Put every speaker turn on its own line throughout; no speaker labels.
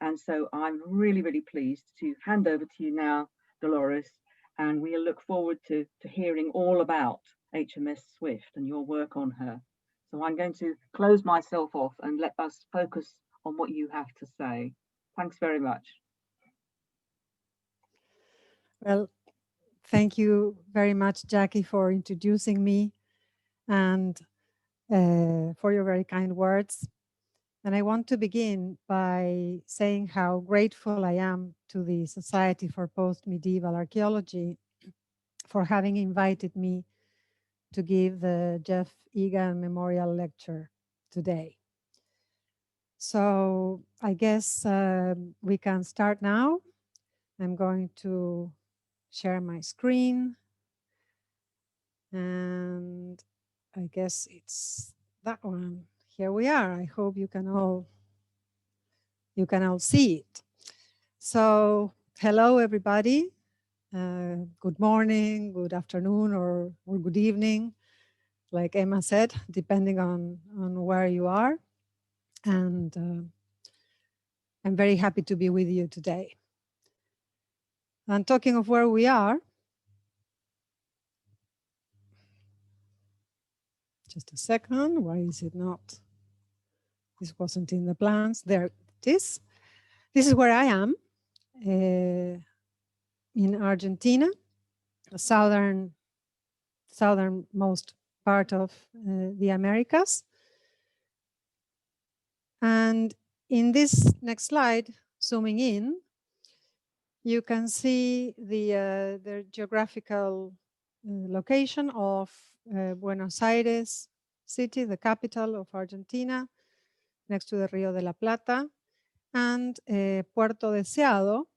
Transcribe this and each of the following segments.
And so I'm really, really pleased to hand over to you now, Dolores, and we look forward to hearing all about HMS Swift and your work on her. So I'm going to close myself off and let us focus on what you have to say. Thanks very much.
Well, thank you very much, Jacqui, for introducing me and for your very kind words. And I want to begin by saying how grateful I am to the Society for Post-Medieval Archaeology for having invited me to give the Geoff Egan Memorial Lecture today. So I guess we can start now. I'm going to share my screen. And I guess it's that one. Here we are. I hope you can all see it. So hello, everybody. Good morning, good afternoon, or good evening, like Emma said, depending on where you are. And I'm very happy to be with you today. And talking of where we are, just a second, why is it not? This wasn't in the plans. There it is. This is where I am, in Argentina, the southernmost part of the Americas. And in this next slide, zooming in, you can see the geographical location of Buenos Aires city, the capital of Argentina, next to the Rio de la Plata, and Puerto Deseado,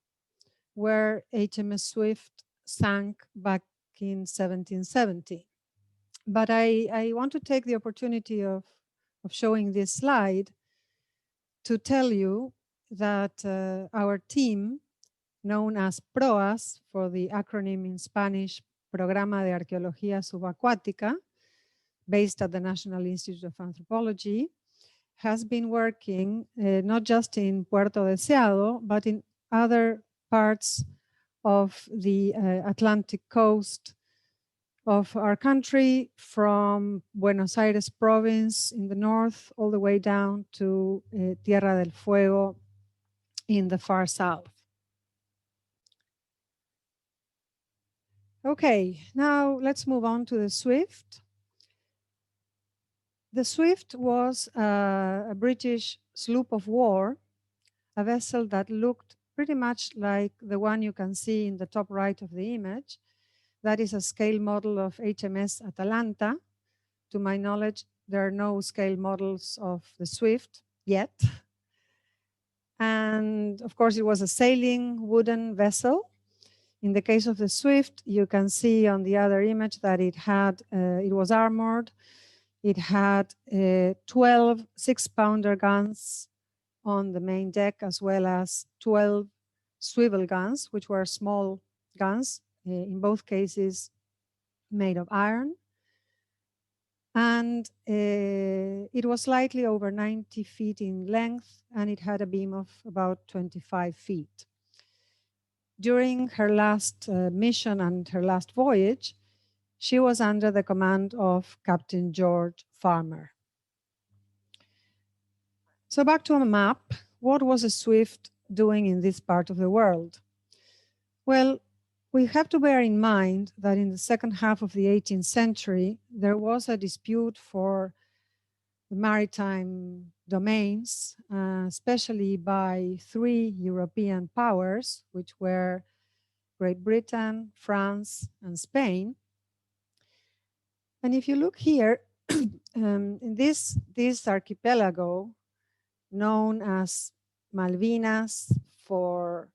where HMS Swift sank back in 1770. But I want to take the opportunity of showing this slide to tell you that our team, known as PROAS for the acronym in Spanish, Programa de Arqueología Subacuática, based at the National Institute of Anthropology, has been working not just in Puerto Deseado, but in other parts of the Atlantic coast of our country, from Buenos Aires province in the north all the way down to Tierra del Fuego in the far south. Okay, now let's move on to the Swift. The Swift was a British sloop of war, a vessel that looked pretty much like the one you can see in the top right of the image. That is a scale model of HMS Atalanta. To my knowledge, there are no scale models of the Swift yet. And of course, it was a sailing wooden vessel. In the case of the Swift, you can see on the other image that it was armored. It had 12 6-pounder guns on the main deck, as well as 12 swivel guns, which were small guns, in both cases made of iron. And it was slightly over 90 feet in length, and it had a beam of about 25 feet. During her last mission and her last voyage, she was under the command of Captain George Farmer. So back to a map, what was a Swift doing in this part of the world? Well, we have to bear in mind that in the second half of the 18th century, there was a dispute for the maritime domains, especially by 3 European powers, which were Great Britain, France, and Spain. And if you look here, in this archipelago, known as Malvinas for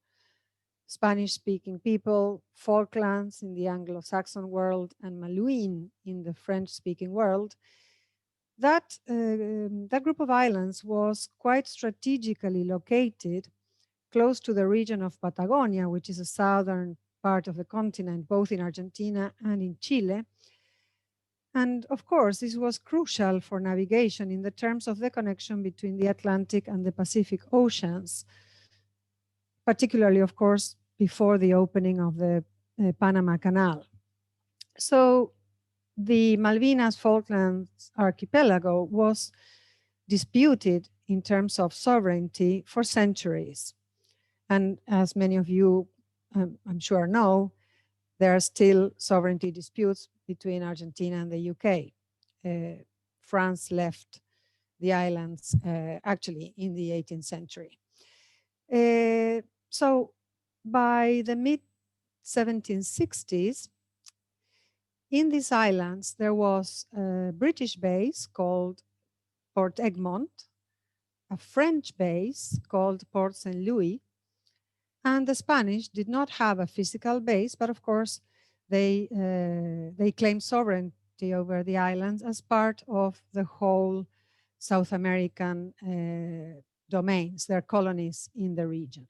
Spanish-speaking people, Falklands in the Anglo-Saxon world, and Malouine in the French-speaking world, that group of islands was quite strategically located close to the region of Patagonia, which is a southern part of the continent, both in Argentina and in Chile. And of course, this was crucial for navigation in the terms of the connection between the Atlantic and the Pacific Oceans. particularly, of course, before the opening of the Panama Canal. So the Malvinas Falklands archipelago was disputed in terms of sovereignty for centuries. And as many of you, I'm sure, know, there are still sovereignty disputes between Argentina and the UK. France left the islands actually in the 18th century. So by the mid 1760s, in these islands, there was a British base called Port Egmont, a French base called Port St. Louis, and the Spanish did not have a physical base, but of course they claimed sovereignty over the islands as part of the whole South American domains, their colonies in the region.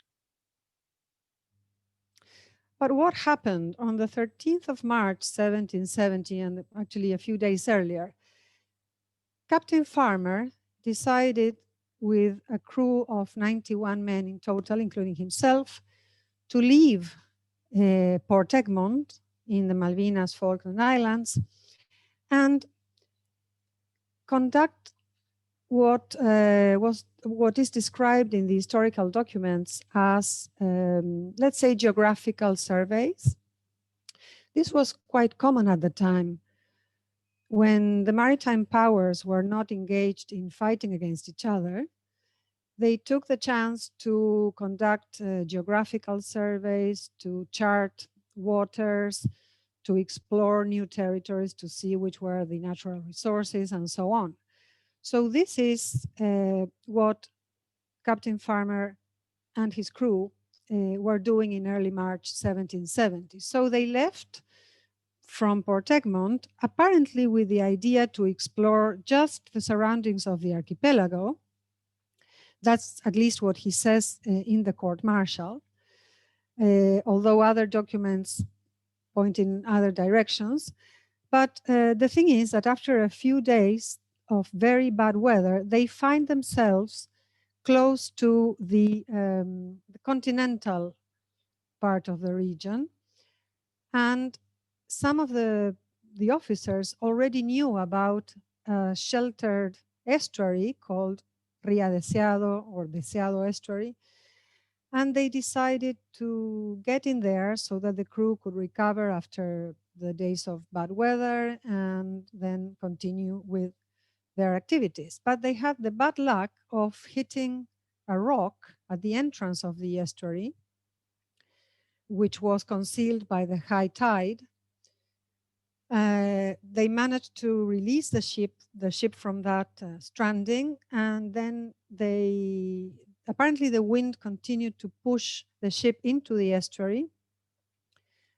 But what happened on the 13th of March, 1770, and actually a few days earlier, Captain Farmer decided with a crew of 91 men in total, including himself, to leave Port Egmont in the Malvinas Falkland Islands and conduct what is described in the historical documents as, let's say, geographical surveys. This was quite common at the time when the maritime powers were not engaged in fighting against each other. They took the chance to conduct geographical surveys, to chart waters, to explore new territories, to see which were the natural resources, and so on. So this is what Captain Farmer and his crew were doing in early March 1770. So they left from Port Egmont, apparently with the idea to explore just the surroundings of the archipelago. That's at least what he says in the court-martial, although other documents point in other directions. But the thing is that after a few days of very bad weather, they find themselves close to the continental part of the region. And some of the officers already knew about a sheltered estuary called Ria Deseado or Deseado Estuary. And they decided to get in there so that the crew could recover after the days of bad weather and then continue with their activities. But they had the bad luck of hitting a rock at the entrance of the estuary, which was concealed by the high tide. They managed to release the ship from that stranding, and then apparently the wind continued to push the ship into the estuary,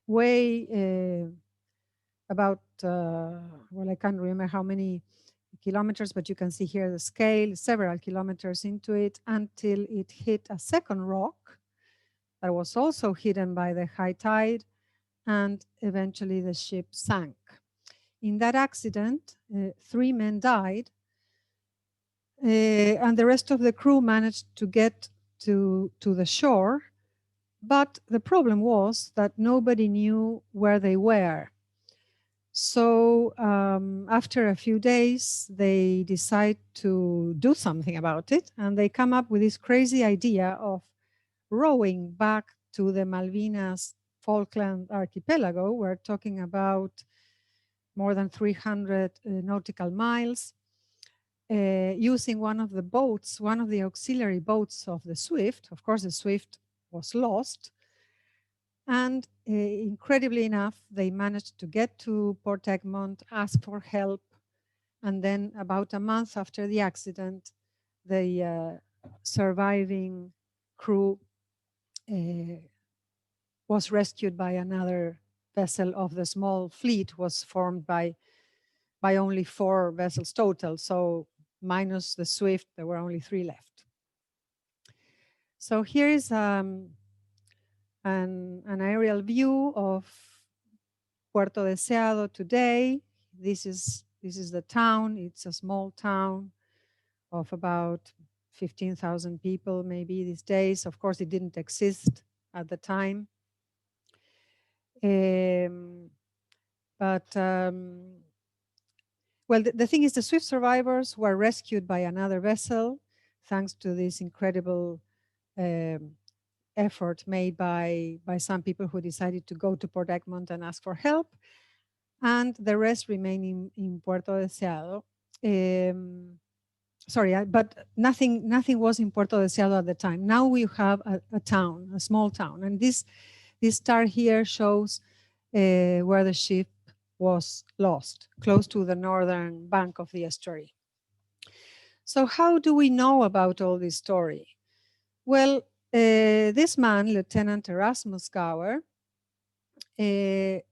way about, well, I can't remember how many kilometers, but you can see here the scale, several kilometers into it, until it hit a second rock that was also hidden by the high tide, and eventually the ship sank. In that accident, 3 men died, and the rest of the crew managed to get to the shore. But the problem was that nobody knew where they were. So after a few days, they decide to do something about it, and they come up with this crazy idea of rowing back to the Malvinas Falkland archipelago. We're talking about more than 300 nautical miles, using one of the boats, one of the auxiliary boats of the Swift. Of course, the Swift was lost. And incredibly enough, they managed to get to Port Egmont, ask for help. And then about a month after the accident, the surviving crew was rescued by another vessel of the small fleet. Was formed by only 4 vessels total. So minus the Swift, there were only 3 left. So here is an aerial view of Puerto Deseado today. This is the town. It's a small town of about 15,000 people maybe these days. Of course, it didn't exist at the time. Well, the thing is, the Swift survivors were rescued by another vessel, thanks to this incredible effort made by some people who decided to go to Port Egmont and ask for help. And the rest remain in Puerto Deseado. Sorry, but nothing was in Puerto Deseado at the time. Now we have a town, a small town. And this star here shows where the ship was lost, close to the northern bank of the estuary. So how do we know about all this story? Well, this man, Lieutenant Erasmus Gower,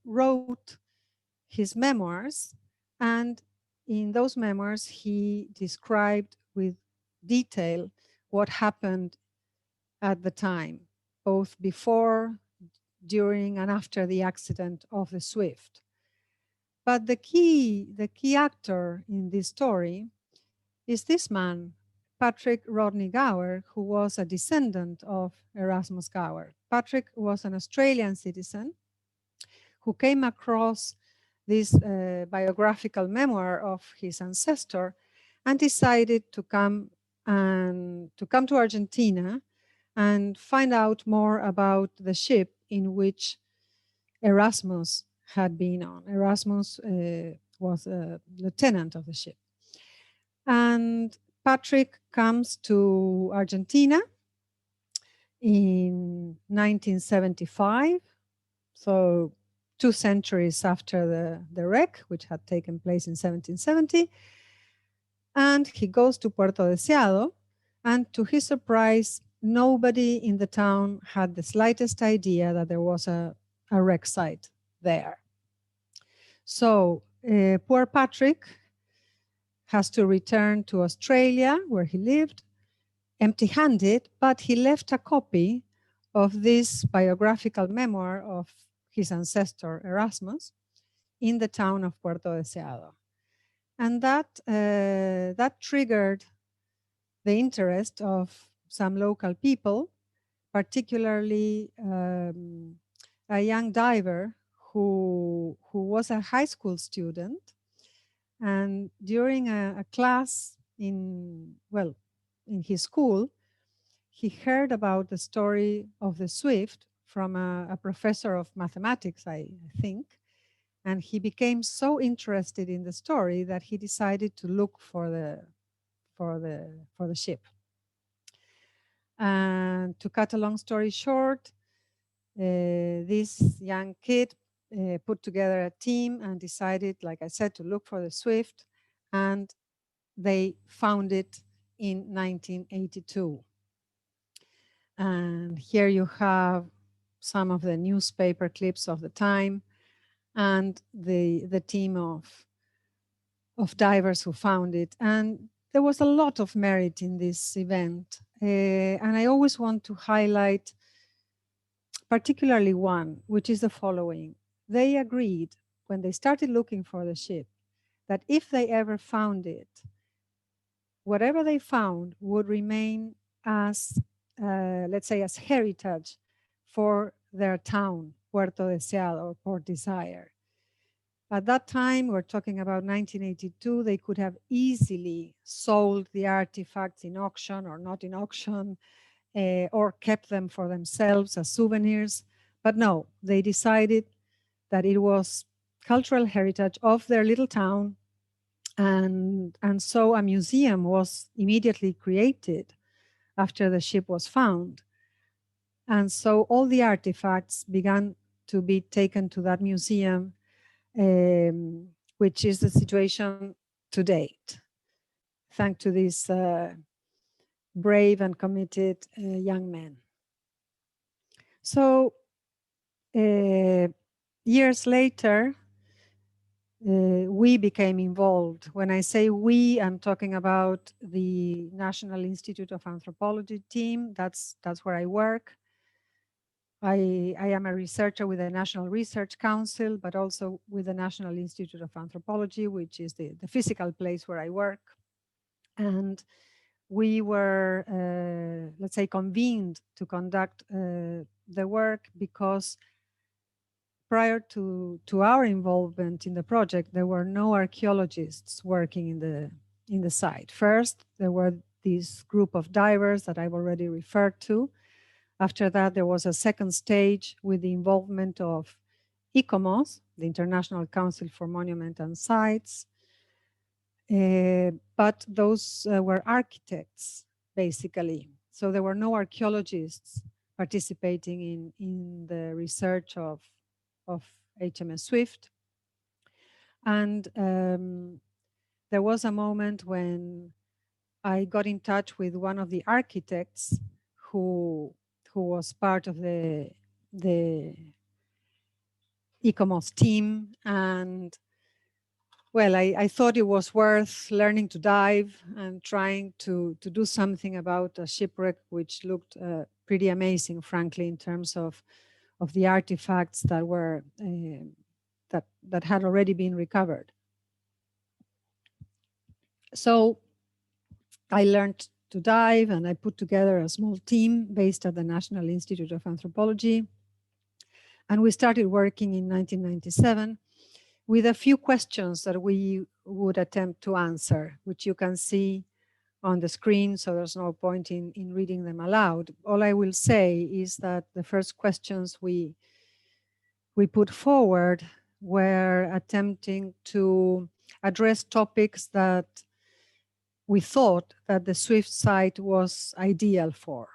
wrote his memoirs, and in those memoirs he described with detail what happened at the time, both before, during, and after the accident of the Swift. But the key actor in this story is this man, Patrick Rodney Gower, who was a descendant of Erasmus Gower. Patrick was an Australian citizen who came across this biographical memoir of his ancestor and decided to come to Argentina and find out more about the ship in which Erasmus had been on. Erasmus was a lieutenant of the ship. And Patrick comes to Argentina in 1975, so 2 centuries after the wreck, which had taken place in 1770. And he goes to Puerto Deseado, and to his surprise, nobody in the town had the slightest idea that there was a wreck site there. So poor Patrick has to return to Australia, where he lived, empty-handed, but he left a copy of this biographical memoir of his ancestor Erasmus in the town of Puerto Deseado. And that triggered the interest of some local people, particularly a young diver who was a high school student. And during a class in his school, he heard about the story of the Swift from a professor of mathematics, I think. And he became so interested in the story that he decided to look for the ship. And to cut a long story short, this young kid put together a team and decided, like I said, to look for the Swift, and they found it in 1982. And here you have some of the newspaper clips of the time and the team of divers who found it. And there was a lot of merit in this event. And I always want to highlight particularly one, which is the following. They agreed when they started looking for the ship that if they ever found it, whatever they found would remain as, let's say, as heritage for their town, Puerto Deseado or Port Desire. At that time, we're talking about 1982, they could have easily sold the artifacts in auction or not in auction, or kept them for themselves as souvenirs. But no, they decided that it was cultural heritage of their little town. And so a museum was immediately created after the ship was found. And so all the artifacts began to be taken to that museum, which is the situation to date, thanks to these brave and committed young men. So years later, we became involved. When I say we, I'm talking about the National Institute of Anthropology team. That's where I work. I am a researcher with the National Research Council, but also with the National Institute of Anthropology, which is the physical place where I work. And we were, let's say, convened to conduct the work because prior to our involvement in the project, there were no archaeologists working in the site. First, there were this group of divers that I've already referred to. After that, there was a second stage with the involvement of ICOMOS, the International Council for Monument and Sites. But those were architects, basically. So there were no archaeologists participating in the research of HMS Swift. And there was a moment when I got in touch with one of the architects who was part of the ICOMOS team. And well, I thought it was worth learning to dive and trying to do something about a shipwreck, which looked pretty amazing, frankly, in terms of the artifacts that were that had already been recovered. So I learned to dive, and I put together a small team based at the National Institute of Anthropology. And we started working in 1997 with a few questions that we would attempt to answer, which you can see on the screen, so there's no point in reading them aloud. All I will say is that the first questions we put forward were attempting to address topics that we thought that the Swift site was ideal for.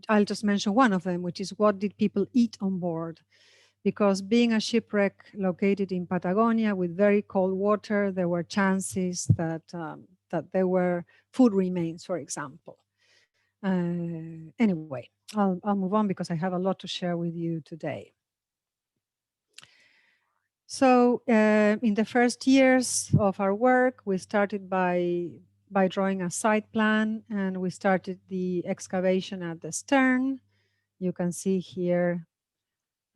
I'll just mention one of them, which is what did people eat on board? Because being a shipwreck located in Patagonia with very cold water, there were chances that, that there were food remains, for example. Anyway, I'll move on because I have a lot to share with you today. So in the first years of our work, we started by drawing a site plan, and we started the excavation at the stern. You can see here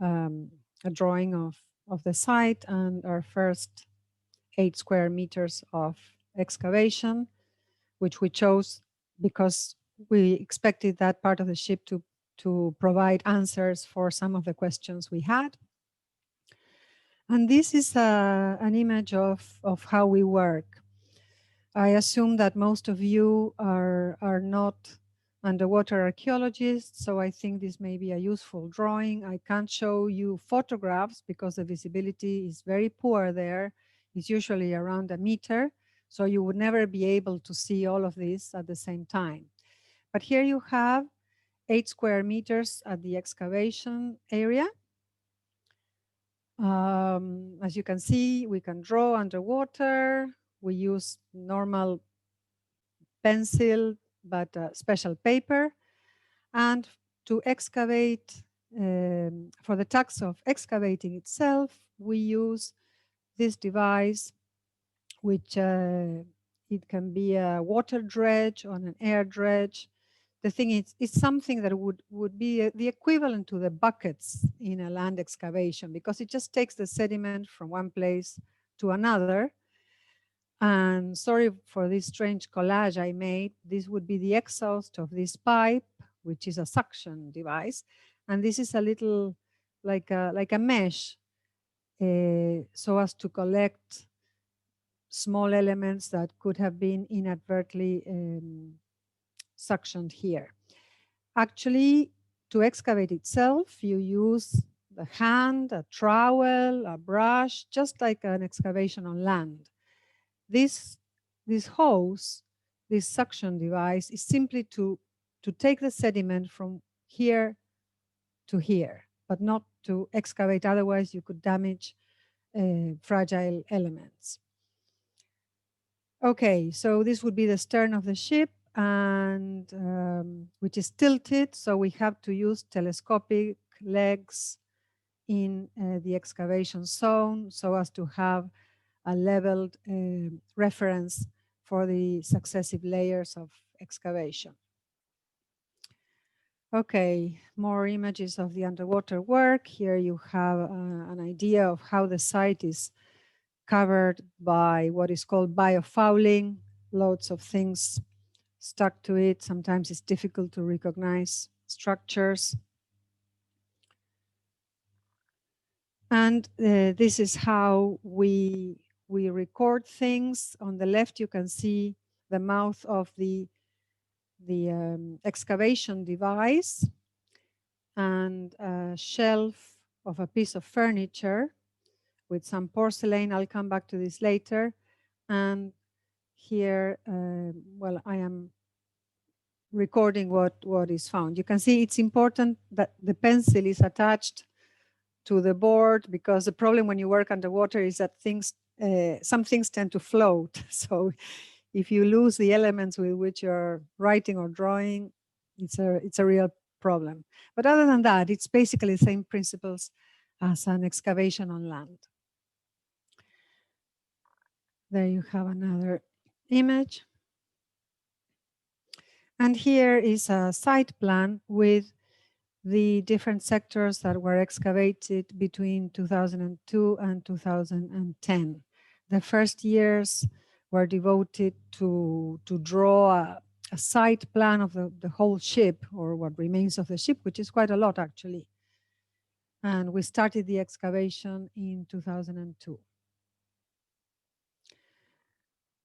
a drawing of the site and our first 8 square meters of excavation, which we chose because we expected that part of the ship to provide answers for some of the questions we had. And this is an image of how we work. I assume that most of you are not underwater archaeologists, so I think this may be a useful drawing. I can't show you photographs because the visibility is very poor there. It's usually around a meter, so you would never be able to see all of this at the same time. But here you have 8 square meters at the excavation area. As you can see, we can draw underwater. We use normal pencil, but special paper. And to excavate, for the task of excavating itself, we use this device, which it can be a water dredge or an air dredge. The thing is, it's something that would be the equivalent to the buckets in a land excavation, because it just takes the sediment from one place to another. And sorry for this strange collage I made. This would be the exhaust of this pipe, which is a suction device. And this is a little like a mesh, so as to collect small elements that could have been inadvertently suctioned here. Actually, to excavate itself, you use the hand, a trowel, a brush, just like an excavation on land. This hose, this suction device, is simply to take the sediment from here to here, but not to excavate. Otherwise, you could damage fragile elements. Okay, so this would be the stern of the ship, and which is tilted, so we have to use telescopic legs in the excavation zone so as to have a leveled reference for the successive layers of excavation. Okay, more images of the underwater work. Here you have an idea of how the site is covered by what is called biofouling, loads of things stuck to it. Sometimes it's difficult to recognize structures. And this is how we record things. On the left, you can see the mouth of the excavation device and a shelf of a piece of furniture with some porcelain. I'll come back to this later. And here, well, I am recording what is found. You can see it's important that the pencil is attached to the board, because the problem when you work underwater is that some things tend to float. So if you lose the elements with which you're writing or drawing, it's a real problem. But other than that, it's basically the same principles as an excavation on land. There you have another image. And here is a site plan with the different sectors that were excavated between 2002 and 2010. The first years were devoted to draw a site plan of the whole ship, or what remains of the ship, which is quite a lot actually. And we started the excavation in 2002.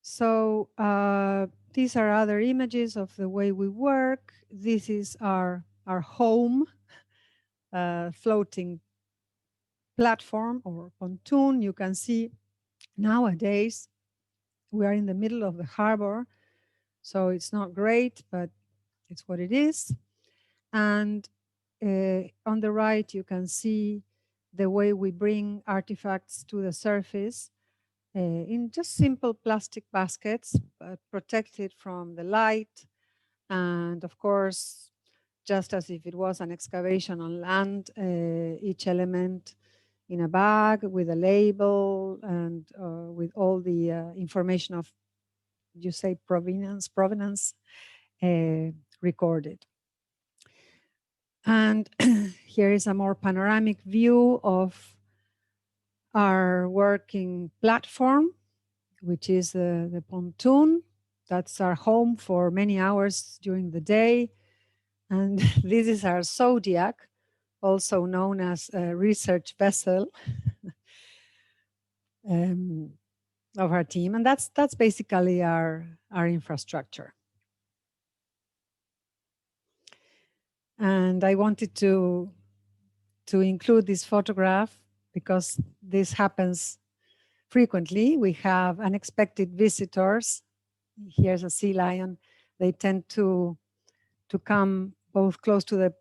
So these are other images of the way we work. This is our home floating platform or pontoon. You can see nowadays we are in the middle of the harbor, so it's not great, but it's what it is. And on the right, you can see the way we bring artifacts to the surface in just simple plastic baskets, protected from the light. And of course, just as if it was an excavation on land, each element in a bag with a label and with all the information of, you say, provenance recorded. And here is a more panoramic view of our working platform, which is the pontoon. That's our home for many hours during the day. And this is our Zodiac, also known as a research vessel of our team. And that's basically our infrastructure. And I wanted to include this photograph because this happens frequently. We have unexpected visitors. Here's a sea lion. They tend to come both close to the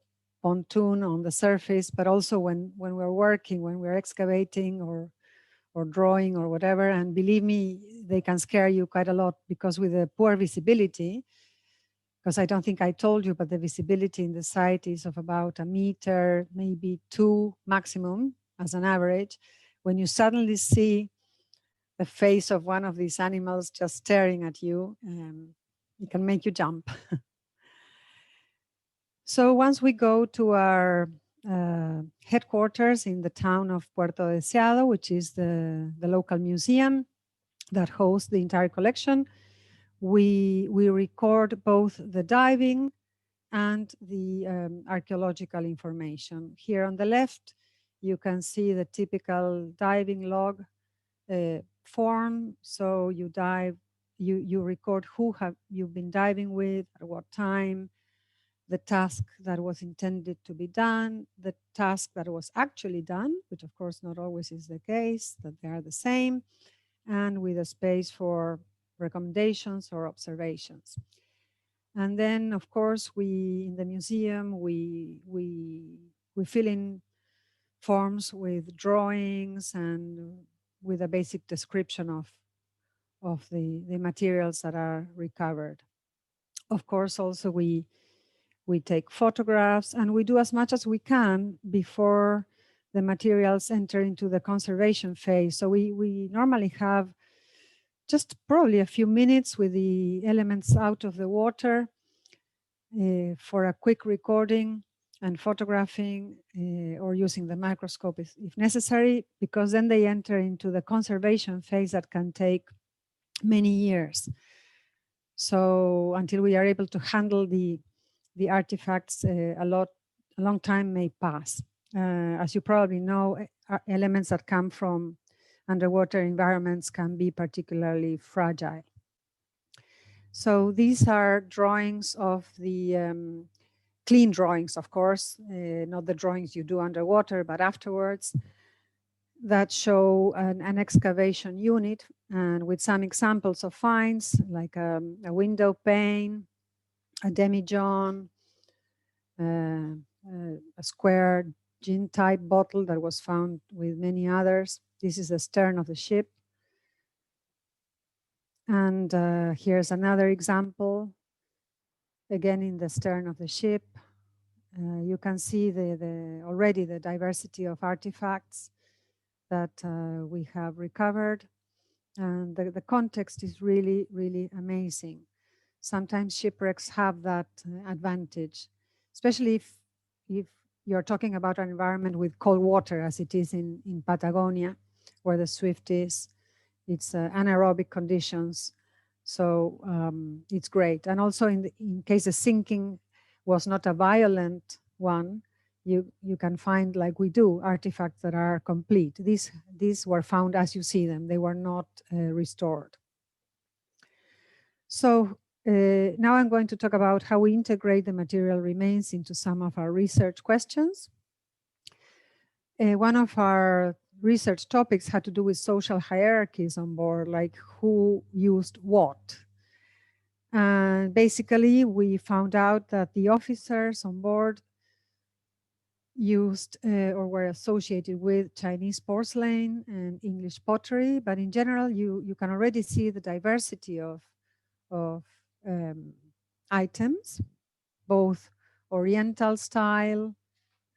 pontoon on the surface, but also when we're working, when we're excavating or drawing or whatever. And believe me, they can scare you quite a lot, because with the poor visibility, because I don't think I told you, but the visibility in the site is of about 1 meter, maybe 2 maximum as an average. When you suddenly see the face of one of these animals just staring at you, it can make you jump. So once we go to our headquarters in the town of Puerto Deseado, which is the local museum that hosts the entire collection, we record both the diving and the archaeological information. Here on the left, you can see the typical diving log form. So you dive, you record who have you been diving with, at what time, the task that was intended to be done, the task that was actually done, which of course not always is the case, that they are the same, and with a space for recommendations or observations. And then, of course, in the museum, we fill in forms with drawings and with a basic description of the materials that are recovered. Of course, also we take photographs, and we do as much as we can before the materials enter into the conservation phase. So we normally have just probably a few minutes with the elements out of the water for a quick recording and photographing or using the microscope if necessary, because then they enter into the conservation phase that can take many years. So until we are able to handle the artifacts, a long time may pass. As you probably know, elements that come from underwater environments can be particularly fragile. So these are drawings of the clean drawings, of course, not the drawings you do underwater, but afterwards, that show an excavation unit, and with some examples of finds like a window pane, a demijohn, a square gin type bottle that was found with many others. This is the stern of the ship. And here's another example, again in the stern of the ship. You can see already the diversity of artifacts that we have recovered. And the context is really, really amazing. Sometimes shipwrecks have that advantage, especially if you're talking about an environment with cold water, as it is in Patagonia, where the Swift is. It's anaerobic conditions, so it's great. And also in case the sinking was not a violent one, you can find, like we do, artifacts that are complete. These were found as you see them. They were not restored. So now I'm going to talk about how we integrate the material remains into some of our research questions. One of our research topics had to do with social hierarchies on board, like who used what. And basically, we found out that the officers on board used or were associated with Chinese porcelain and English pottery, but in general, you can already see the diversity of items, both Oriental style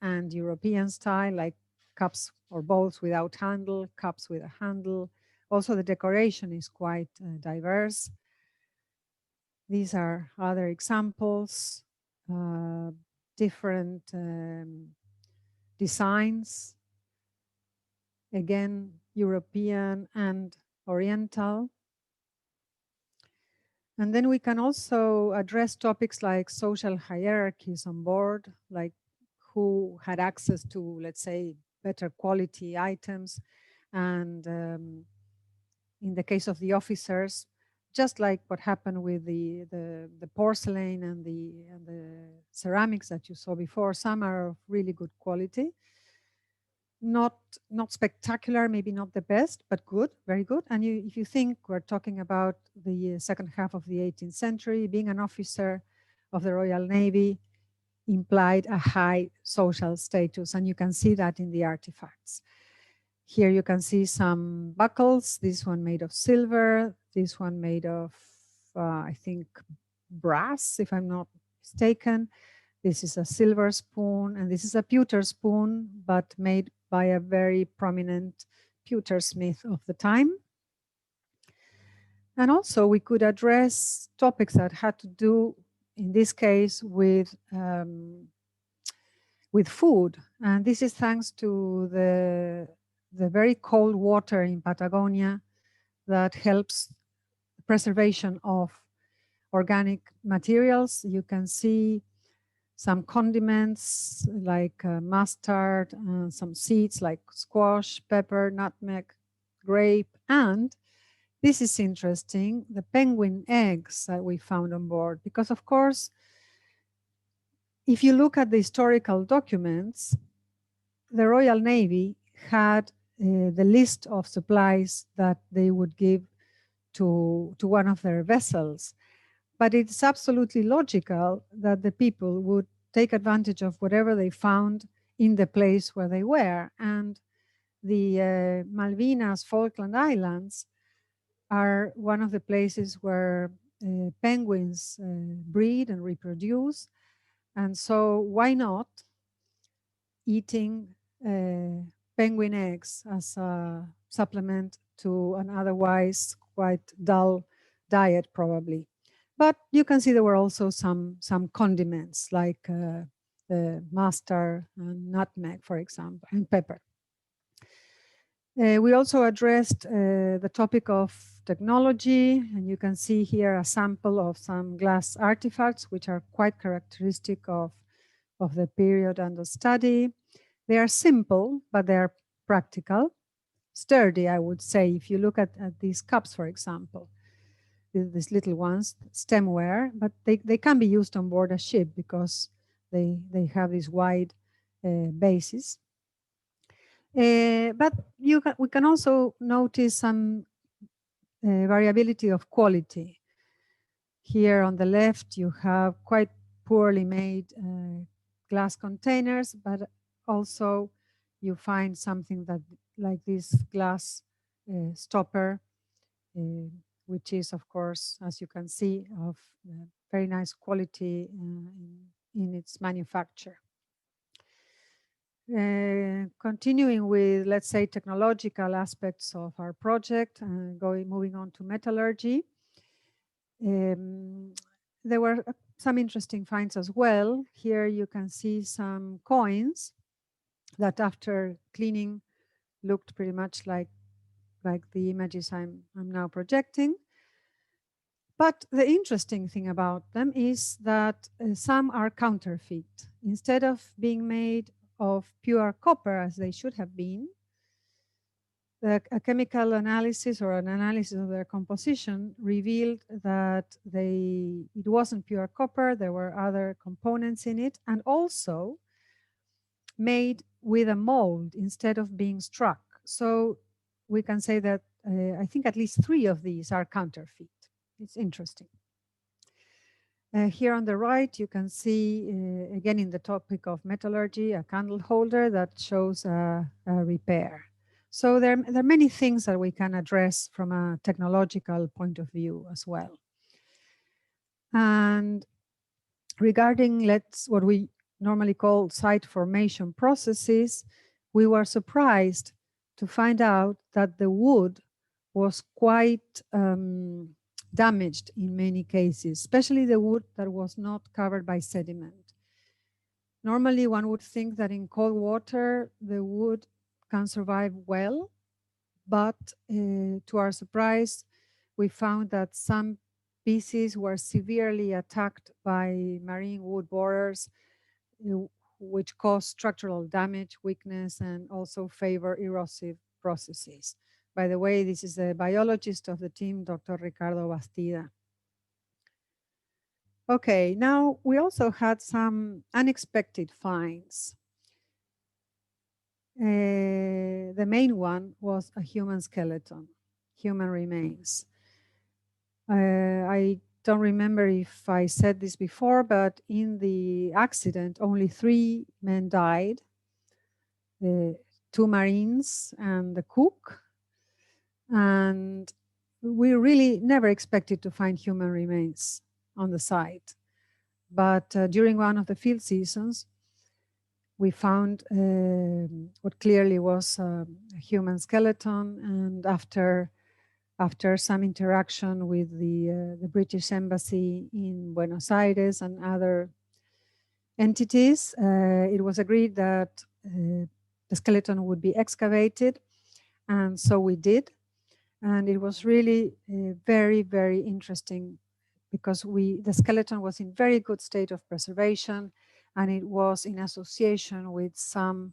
and European style, like cups or bowls without handle, cups with a handle. Also, the decoration is quite diverse. These are other examples, different designs, again, European and Oriental. And then we can also address topics like social hierarchies on board, like who had access to, let's say, better quality items. And in the case of the officers, just like what happened with the porcelain and the ceramics that you saw before, some are of really good quality. Not spectacular, maybe not the best, but good, very good. And if you think we're talking about the second half of the 18th century, being an officer of the Royal Navy implied a high social status, and you can see that in the artifacts. Here you can see some buckles, this one made of silver, this one made of, I think, brass, if I'm not mistaken. This is a silver spoon, and this is a pewter spoon, but made by a very prominent pewter smith of the time. And also we could address topics that had to do, in this case, with food. And this is thanks to the very cold water in Patagonia that helps preservation of organic materials. You can see some condiments like mustard, some seeds like squash, pepper, nutmeg, grape, and this is interesting, the penguin eggs that we found on board. Because of course, if you look at the historical documents, the Royal Navy had the list of supplies that they would give to one of their vessels. But it's absolutely logical that the people would take advantage of whatever they found in the place where they were. And the Malvinas, Falkland Islands are one of the places where penguins breed and reproduce. And so why not eating penguin eggs as a supplement to an otherwise quite dull diet, probably. But you can see there were also some condiments like the mustard and nutmeg, for example, and pepper. We also addressed the topic of technology, and you can see here a sample of some glass artifacts, which are quite characteristic of the period under study. They are simple, but they are practical, sturdy, I would say. If you look at these cups, for example, these little ones, stemware, but they can be used on board a ship because they have these wide bases. But we can also notice some variability of quality. Here on the left, you have quite poorly made glass containers, but also you find something that like this glass stopper, which is, of course, as you can see, of very nice quality in its manufacture. Continuing with, let's say, technological aspects of our project and moving on to metallurgy. There were some interesting finds as well. Here you can see some coins that after cleaning looked pretty much like the images I'm now projecting. But the interesting thing about them is that some are counterfeit. Instead of being made of pure copper as they should have been, a chemical analysis or an analysis of their composition revealed that it wasn't pure copper, there were other components in it, and also made with a mold instead of being struck. So we can say that I think at least 3 of these are counterfeit. It's interesting. Here on the right, you can see, again, in the topic of metallurgy, a candle holder that shows a repair. So there are many things that we can address from a technological point of view as well. And regarding what we normally call site formation processes, we were surprised to find out that the wood was quite damaged in many cases, especially the wood that was not covered by sediment. Normally, one would think that in cold water, the wood can survive well, but to our surprise, we found that some pieces were severely attacked by marine wood borers, which caused structural damage, weakness, and also favor erosive processes. By the way, this is the biologist of the team, Dr. Ricardo Bastida. Okay, now we also had some unexpected finds. The main one was a human skeleton, human remains. I don't remember if I said this before, but in the accident, only 3 men died, 2 Marines and the cook. And we really never expected to find human remains on the site. But during one of the field seasons, we found what clearly was a human skeleton. And after some interaction with the British Embassy in Buenos Aires and other entities, it was agreed that the skeleton would be excavated. And so we did. And it was really very, very interesting because the skeleton was in very good state of preservation, and it was in association with some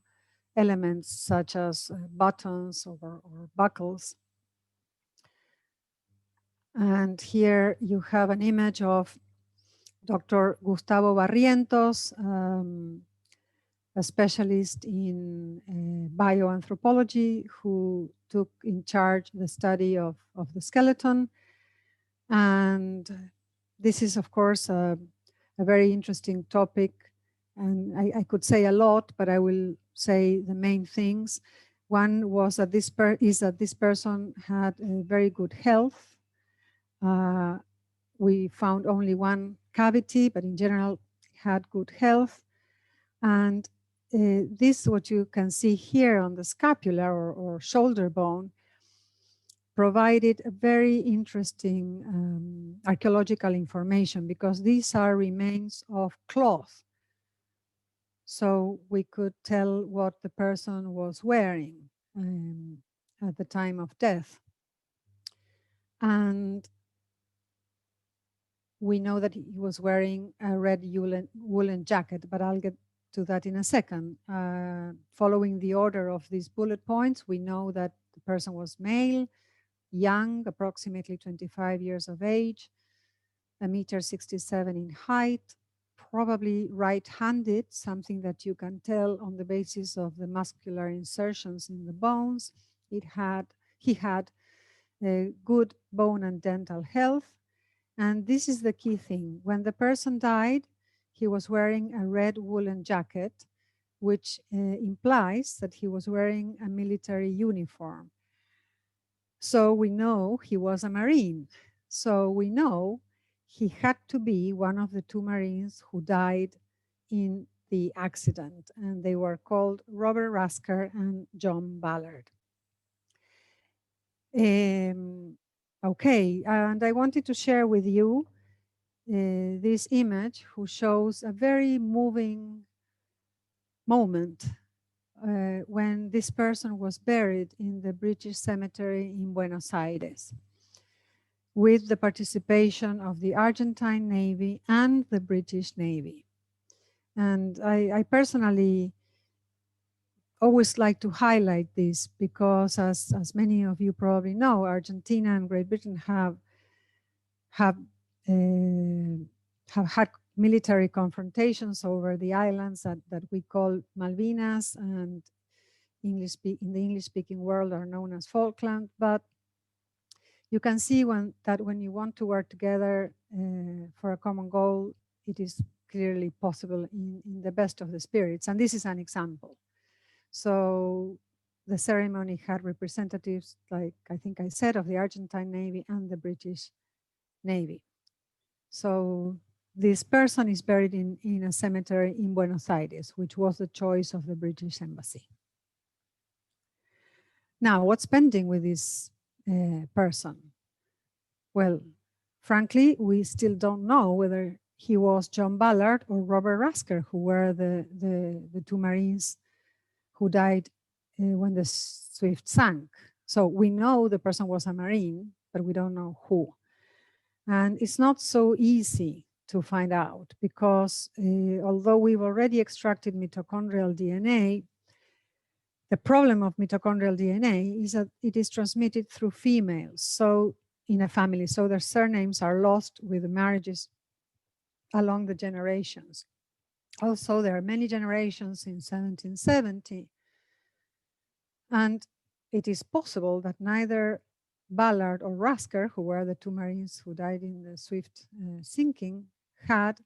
elements such as buttons or buckles. And here you have an image of Dr. Gustavo Barrientos, a specialist in bioanthropology, who took in charge the study of the skeleton. And this is, of course, a very interesting topic. And I could say a lot, but I will say the main things. One was that this person had very good health. We found only 1 cavity, but in general had good health. And this, what you can see here on the scapula or shoulder bone, provided a very interesting archaeological information, because these are remains of cloth. So we could tell what the person was wearing. at the time of death. And we know that he was wearing a red woolen jacket, but I'll get to that in a second. Following the order of these bullet points, we know that the person was male, young, approximately 25 years of age, 1.67 meters in height, probably right-handed, something that you can tell on the basis of the muscular insertions in the bones. He had good bone and dental health. And this is the key thing. When the person died, he was wearing a red woolen jacket, which implies that he was wearing a military uniform. So we know he was a Marine. So we know he had to be one of the two Marines who died in the accident, and they were called Robert Rasker and John Ballard. Okay, and I wanted to share with you this image who shows a very moving moment when this person was buried in the British cemetery in Buenos Aires with the participation of the Argentine Navy and the British Navy. And I personally always like to highlight this because as many of you probably know, Argentina and Great Britain have had military confrontations over the islands that we call Malvinas, and in the English-speaking world are known as Falkland. But you can see that when you want to work together for a common goal, it is clearly possible in the best of the spirits. And this is an example. So the ceremony had representatives, like I think I said, of the Argentine Navy and the British Navy. So this person is buried in a cemetery in Buenos Aires, which was the choice of the British Embassy. Now, what's pending with this person? Well, frankly, we still don't know whether he was John Ballard or Robert Rasker, who were the two Marines who died when the Swift sank. So we know the person was a Marine, but we don't know who. And it's not so easy to find out because although we've already extracted mitochondrial DNA, the problem of mitochondrial DNA is that it is transmitted through females. So in a family, so their surnames are lost with the marriages along the generations. Also, there are many generations in 1770. And it is possible that neither Ballard or Rasker, who were the two Marines who died in the Swift sinking, had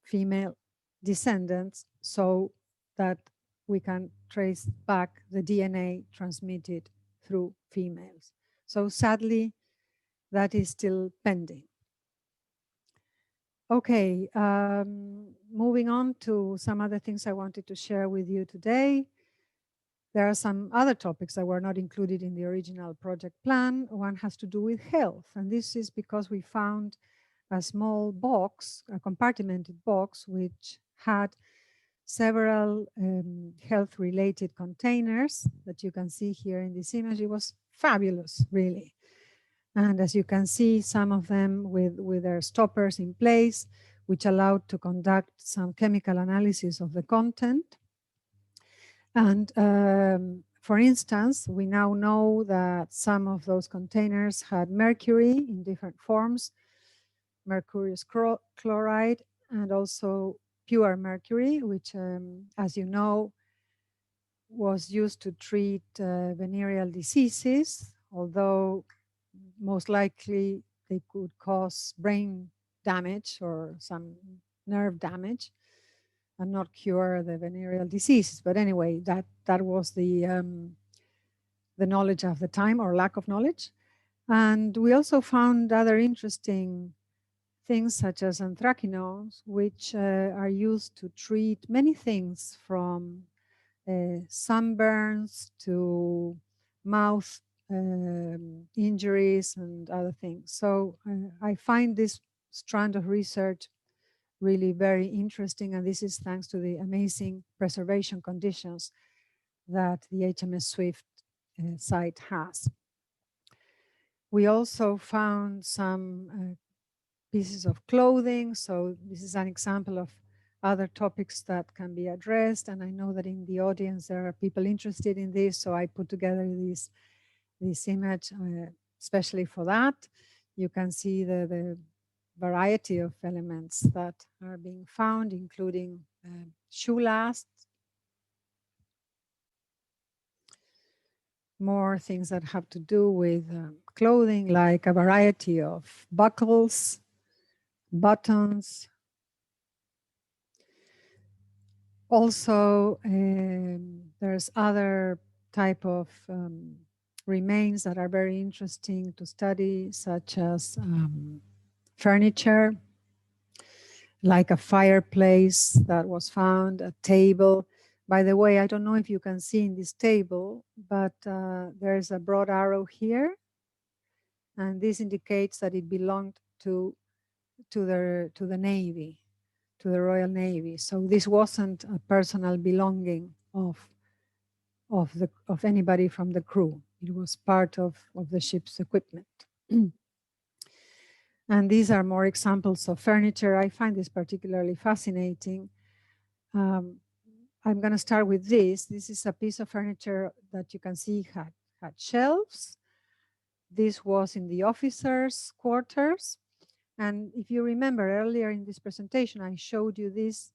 female descendants, so that we can trace back the DNA transmitted through females. So sadly, that is still pending. Okay, moving on to some other things I wanted to share with you today. There are some other topics that were not included in the original project plan. One has to do with health, and this is because we found a small box, a compartmented box, which had several health-related containers that you can see here in this image. It was fabulous, really. And as you can see, some of them with their stoppers in place, which allowed to conduct some chemical analysis of the content. And for instance, we now know that some of those containers had mercury in different forms, mercurious chloride, and also pure mercury, which, as you know, was used to treat venereal diseases, although most likely they could cause brain damage or some nerve damage and not cure the venereal diseases. But anyway, that was the knowledge of the time, or lack of knowledge. And we also found other interesting things such as anthracinones, which are used to treat many things from sunburns to mouth injuries and other things. So I find this strand of research really very interesting, and this is thanks to the amazing preservation conditions that the HMS Swift site has. We also found some pieces of clothing. So this is an example of other topics that can be addressed. And I know that in the audience, there are people interested in this. So I put together this image, especially for that. You can see the variety of elements that are being found, including shoe lasts, more things that have to do with clothing, like a variety of buckles, buttons. Also, there's other type of remains that are very interesting to study, such as furniture, like a fireplace that was found, a table. By the way, I don't know if you can see in this table, but there's a broad arrow here, and this indicates that it belonged to the Navy, to the Royal Navy. So this wasn't a personal belonging of anybody from the crew. It was part of the ship's equipment. And these are more examples of furniture. I find this particularly fascinating. I'm going to start with this. This is a piece of furniture that you can see had shelves. This was in the officers' quarters. And if you remember earlier in this presentation, I showed you this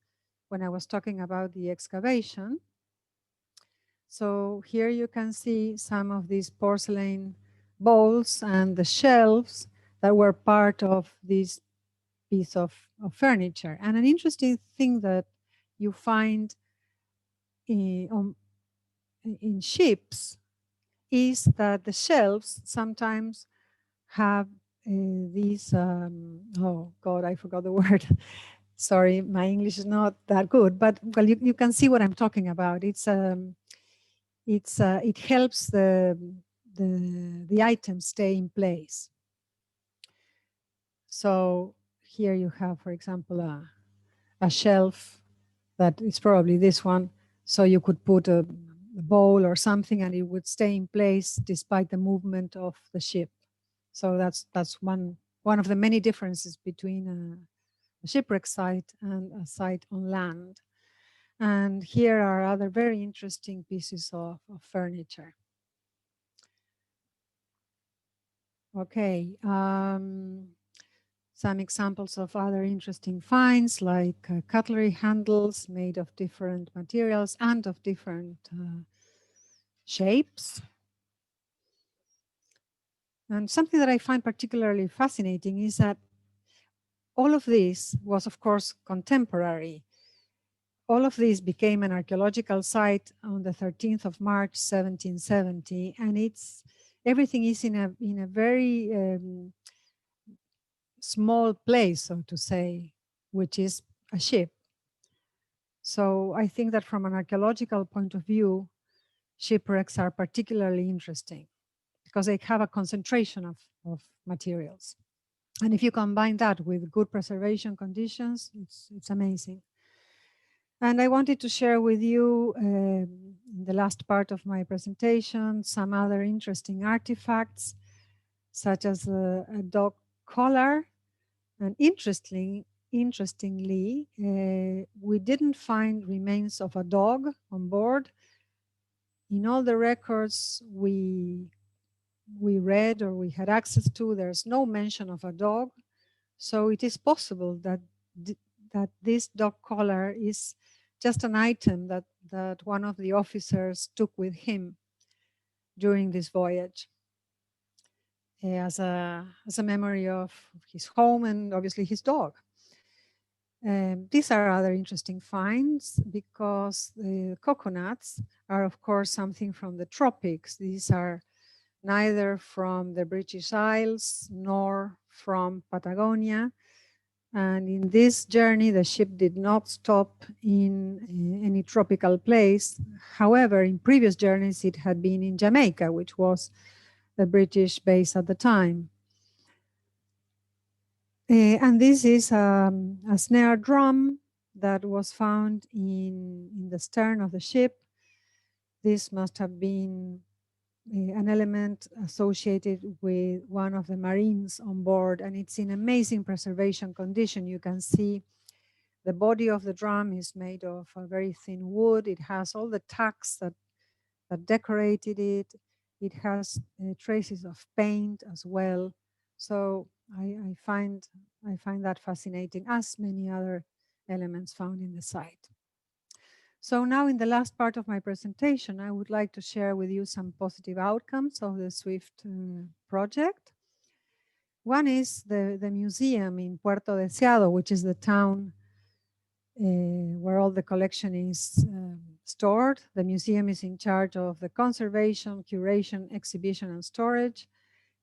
when I was talking about the excavation. So here you can see some of these porcelain bowls and the shelves that were part of this piece of furniture. And an interesting thing that you find in ships is that the shelves sometimes have these, oh God, I forgot the word. Sorry, my English is not that good, but well, you can see what I'm talking about. It helps the items stay in place. So here you have, for example, a shelf that is probably this one. So you could put a bowl or something and it would stay in place despite the movement of the ship. So that's one of the many differences between a shipwreck site and a site on land. And here are other very interesting pieces of furniture. Okay, some examples of other interesting finds, like cutlery handles made of different materials and of different shapes. And something that I find particularly fascinating is that all of this was, of course, contemporary. All of this became an archaeological site on the 13th of March, 1770, and everything is in a very small place, so to say, which is a ship. So I think that from an archaeological point of view, shipwrecks are particularly interesting because they have a concentration of materials. And if you combine that with good preservation conditions, it's amazing. And I wanted to share with you in the last part of my presentation some other interesting artifacts, such as a dog collar. And interestingly, we didn't find remains of a dog on board. In all the records we read or we had access to, there's no mention of a dog. So it is possible that this dog collar is just an item that one of the officers took with him during this voyage as a memory of his home and obviously his dog. These are other interesting finds because the coconuts are, of course, something from the tropics. These are neither from the British Isles nor from Patagonia. And in this journey, the ship did not stop in any tropical place. However, in previous journeys, it had been in Jamaica, which was the British base at the time. And this is a snare drum that was found in the stern of the ship. This must have been an element associated with one of the Marines on board, and it's in amazing preservation condition. You can see the body of the drum is made of a very thin wood. It has all the tacks that decorated it. It has traces of paint as well. So I find that fascinating, as many other elements found in the site. So now in the last part of my presentation, I would like to share with you some positive outcomes of the Swift project. One is the museum in Puerto Deseado, which is the town where all the collection is stored. The museum is in charge of the conservation, curation, exhibition, and storage.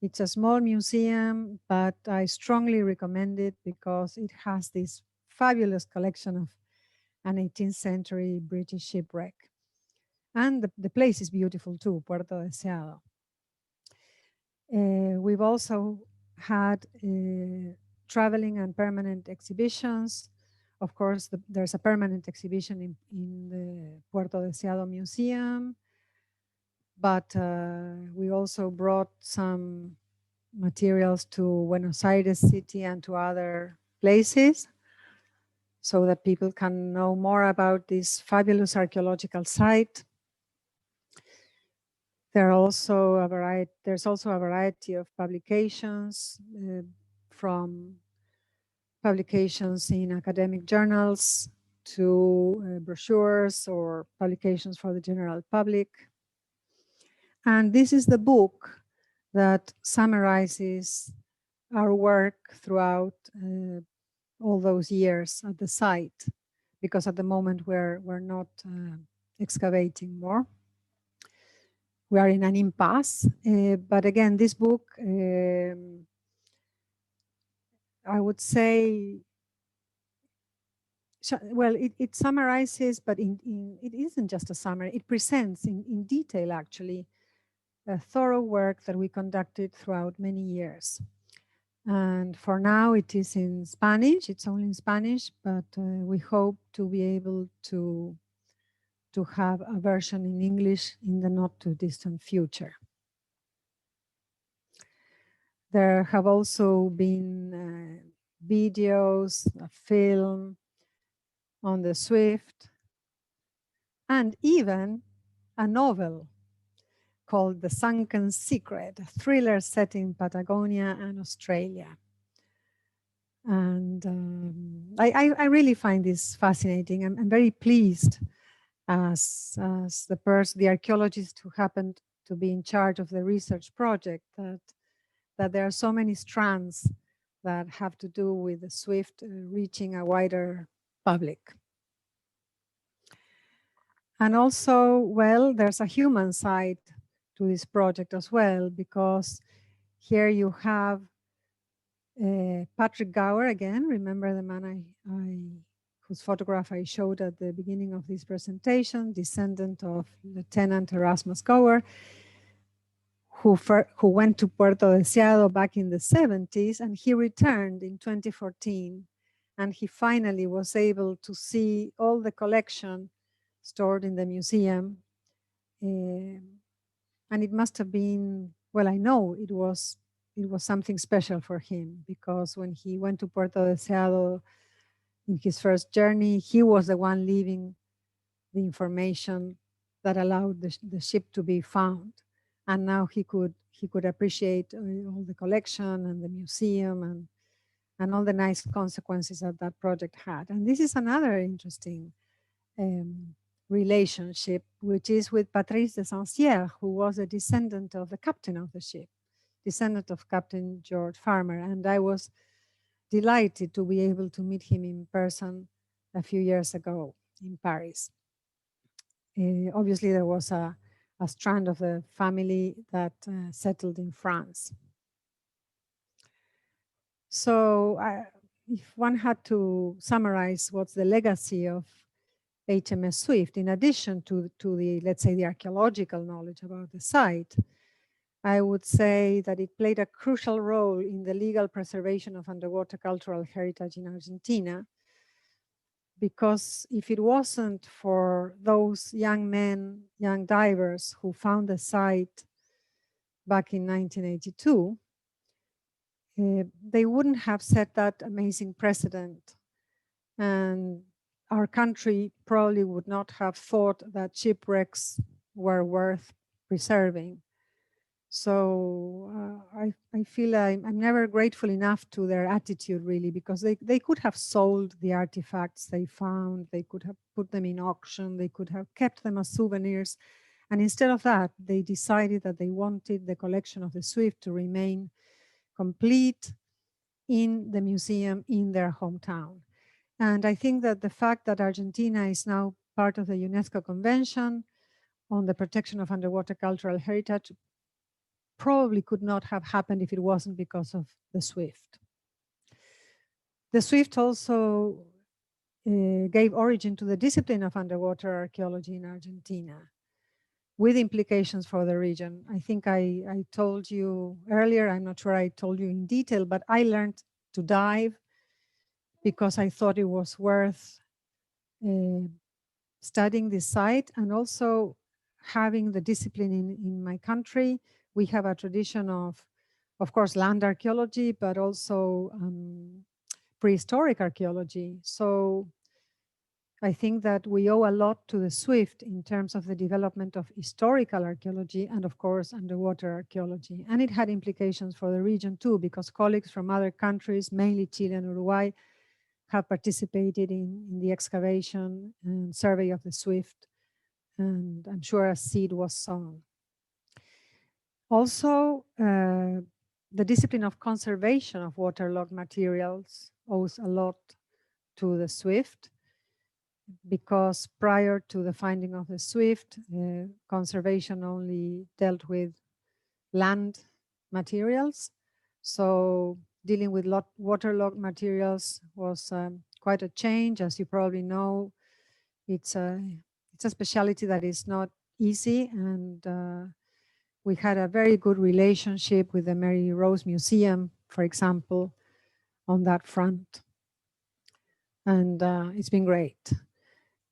It's a small museum, but I strongly recommend it because it has this fabulous collection of an 18th century British shipwreck. And the place is beautiful too, Puerto Deseado. We've also had traveling and permanent exhibitions. Of course, there's a permanent exhibition in the Puerto Deseado Museum, but we also brought some materials to Buenos Aires city and to other places so that people can know more about this fabulous archaeological site. There's also a variety of publications from publications in academic journals to brochures or publications for the general public. And this is the book that summarizes our work throughout all those years at the site, because at the moment we're not excavating more. We are in an impasse, but again, this book, I would say, well, it summarizes, but it isn't just a summary. It presents in detail, actually, a thorough work that we conducted throughout many years. And for now, it is in Spanish. It's only in Spanish, but we hope to be able to have a version in English in the not too distant future. There have also been videos, a film on the Swift, and even a novel called The Sunken Secret, a thriller set in Patagonia and Australia. And I really find this fascinating. I'm very pleased as the archaeologist who happened to be in charge of the research project that there are so many strands that have to do with the Swift reaching a wider public. And also, well, there's a human side to this project as well, because here you have Patrick Gower again. Remember the man whose photograph I showed at the beginning of this presentation, descendant of Lieutenant Erasmus Gower, who went to Puerto Deseado back in the 70s, and he returned in 2014, and he finally was able to see all the collection stored in the museum. And it must have been, well, I know it was something special for him, because when he went to Puerto Deseado in his first journey, he was the one leaving the information that allowed the ship to be found. And now he could appreciate all the collection and the museum and all the nice consequences that project had. And this is another interesting relationship, which is with Patrice de Saint-Cyr, who was a descendant of the captain of the ship, descendant of Captain George Farmer. And I was delighted to be able to meet him in person a few years ago in Paris. Obviously, there was a strand of the family that settled in France. So if one had to summarize what's the legacy of HMS Swift, in addition to the, let's say, the archaeological knowledge about the site, I would say that it played a crucial role in the legal preservation of underwater cultural heritage in Argentina, because if it wasn't for those young men, young divers who found the site back in 1982, they wouldn't have set that amazing precedent. And our country probably would not have thought that shipwrecks were worth preserving. So I feel I'm never grateful enough to their attitude, really, because they could have sold the artifacts they found, they could have put them in auction, they could have kept them as souvenirs. And instead of that, they decided that they wanted the collection of the Swift to remain complete in the museum in their hometown. And I think that the fact that Argentina is now part of the UNESCO Convention on the Protection of Underwater Cultural Heritage probably could not have happened if it wasn't because of the Swift. The Swift also gave origin to the discipline of underwater archaeology in Argentina, with implications for the region. I think I told you earlier, I'm not sure I told you in detail, but I learned to dive because I thought it was worth studying this site, and also having the discipline in my country. We have a tradition of course, land archaeology, but also prehistoric archaeology. So I think that we owe a lot to the Swift in terms of the development of historical archaeology and, of course, underwater archaeology. And it had implications for the region too, because colleagues from other countries, mainly Chile and Uruguay, have participated in the excavation and survey of the Swift. And I'm sure a seed was sown. Also, the discipline of conservation of waterlogged materials owes a lot to the Swift, because prior to the finding of the Swift, conservation only dealt with land materials. So dealing with waterlogged materials was quite a change. As you probably know, it's a specialty that is not easy, and we had a very good relationship with the Mary Rose Museum, for example, on that front. And it's been great.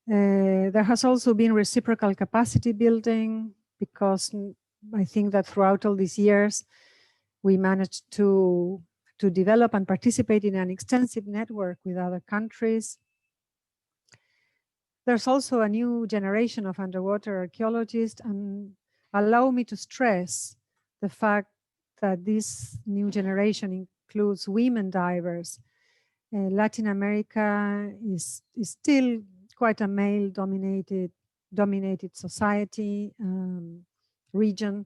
There has also been reciprocal capacity building, because I think that throughout all these years, we managed to develop and participate in an extensive network with other countries. There's also a new generation of underwater archaeologists, and allow me to stress the fact that this new generation includes women divers. Latin America is still quite a male-dominated society, region,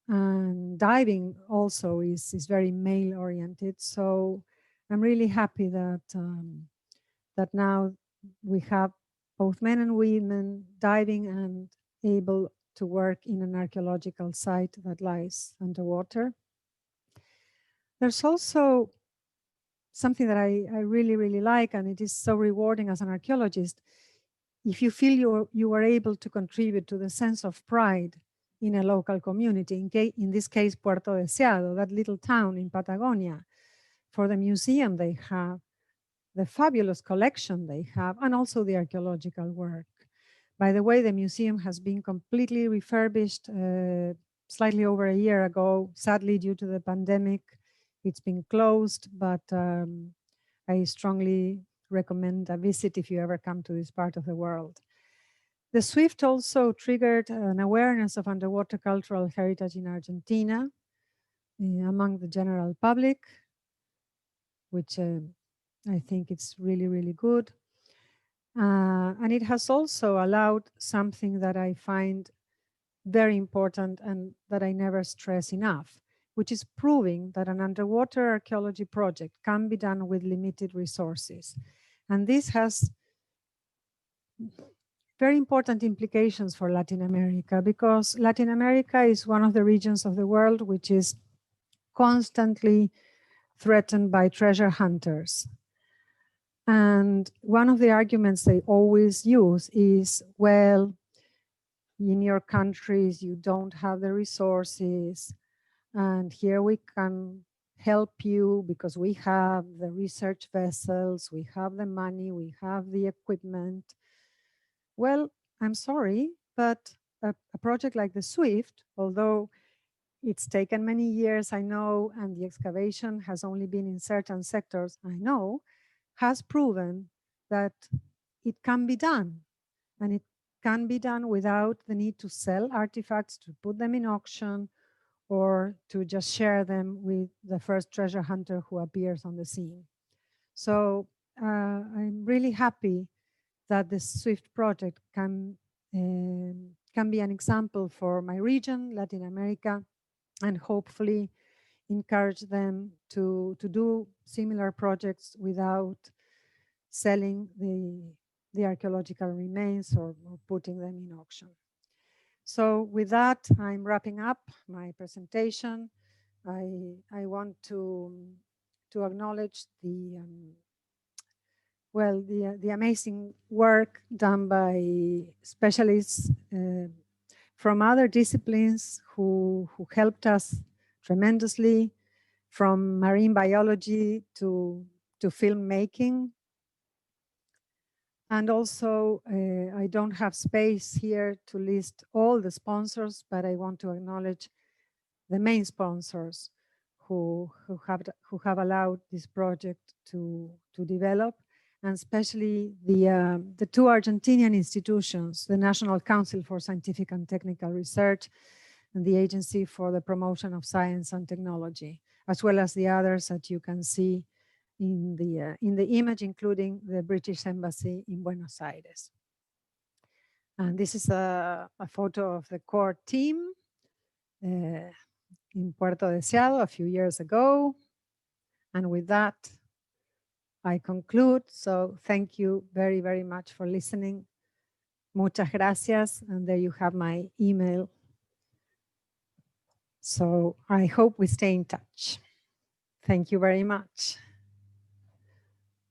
and diving also is very male-oriented. So I'm really happy that that now we have both men and women diving and able to work in an archaeological site that lies underwater. There's also something that I really, really like, and it is so rewarding as an archaeologist. If you feel you are able to contribute to the sense of pride in a local community, in this case, Puerto Deseado, that little town in Patagonia, for the museum they have, the fabulous collection they have, and also the archaeological work. By the way, the museum has been completely refurbished slightly over a year ago. Sadly, due to the pandemic, it's been closed, but I strongly recommend a visit if you ever come to this part of the world. The Swift also triggered an awareness of underwater cultural heritage in Argentina among the general public, which I think it's really, really good. And it has also allowed something that I find very important and that I never stress enough, which is proving that an underwater archaeology project can be done with limited resources. And this has very important implications for Latin America, because Latin America is one of the regions of the world which is constantly threatened by treasure hunters. And one of the arguments they always use is, well, in your countries, you don't have the resources, and here we can help you because we have the research vessels, we have the money, we have the equipment. Well, I'm sorry, but a project like the Swift, although it's taken many years, I know, and the excavation has only been in certain sectors, I know, has proven that it can be done. And it can be done without the need to sell artifacts, to put them in auction, or to just share them with the first treasure hunter who appears on the scene. So I'm really happy that the Swift project can be an example for my region, Latin America, and hopefully encourage them to do similar projects without selling the archaeological remains or putting them in auction. So with that, I'm wrapping up my presentation. I want to acknowledge the the amazing work done by specialists from other disciplines who helped us tremendously, from marine biology to filmmaking. And also, I don't have space here to list all the sponsors, but I want to acknowledge the main sponsors who have allowed this project to develop, and especially the two Argentinian institutions, the National Council for Scientific and Technical Research and the Agency for the Promotion of Science and Technology, as well as the others that you can see in the image, including the British Embassy in Buenos Aires. And this is a photo of the core team in Puerto Deseado a few years ago. And with that, I conclude. So thank you very, very much for listening. Muchas gracias. And there you have my email. So I hope we stay in touch. Thank you very much.